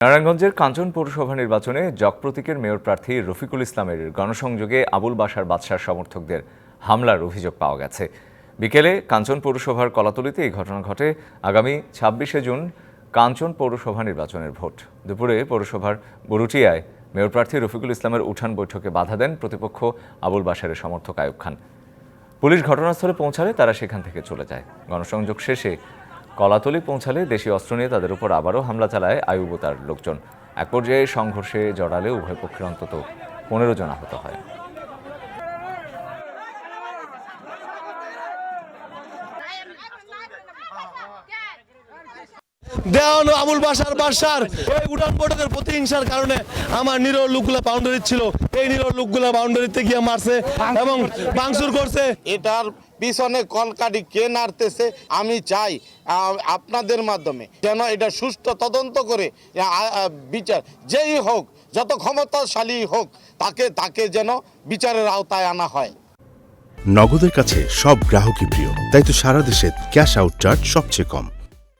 নারায়ণগঞ্জের কাঞ্চন পৌরসভা নির্বাচনে জক প্রতীকের মেয়র প্রার্থী রফিকুল ইসলামের গণসংযোগে আবুল বাশার বাদশার সমর্থকদের হামলার অভিযোগ পাওয়া গেছে। বিকেলে কাঞ্চন পৌরসভার কলাতলিতে এই ঘটনা ঘটে। আগামী ২৬শে জুন কাঞ্চন পৌরসভা নির্বাচনের ভোট। দুপুরে পৌরসভার বরুটিয়ায় মেয়র প্রার্থী রফিকুল ইসলামের উঠান বৈঠকে বাধা দেন প্রতিপক্ষ আবুল বাশারের সমর্থক আয়ুব খান। পুলিশ ঘটনাস্থলে পৌঁছালে তারা সেখান থেকে চলে যায়। গণসংযোগ শেষে কলাতলি পৌঁছালে দেশীয় অস্ত্র নিয়ে তাদের উপর আবারও হামলা চালায় আয়ুব ও তার লোকজন। এক পর্যায়ে সংঘর্ষে জড়ালে উভয় পক্ষের অন্তত ১৫ জন আহত হয়। দেওয়ান আবুল বাশার বাদশার এই উড়ান বৈঠকের প্রতিহিংসার কারণে আমার নিরহ লোকগুলা বাউন্ডারি ছিল, এই নিরহ লোকগুলা বাউন্ডারিতে গিয়ে মারছে এবং ভাঙচুর করছে। এটার পিছনে কলকাঠি কে নাড়তেছে, আমি চাই আপনাদের মাধ্যমে যেন এটা সুষ্ঠু তদন্ত করে বিচার যেই হোক, যত ক্ষমতাশালী হোক, তাকে যেন বিচারের আওতায় আনা হয়। নগদের কাছে সব গ্রাহকই প্রিয়, তাই তো সারা দেশে ক্যাশ আউট চার্জ সবচেয়ে কম।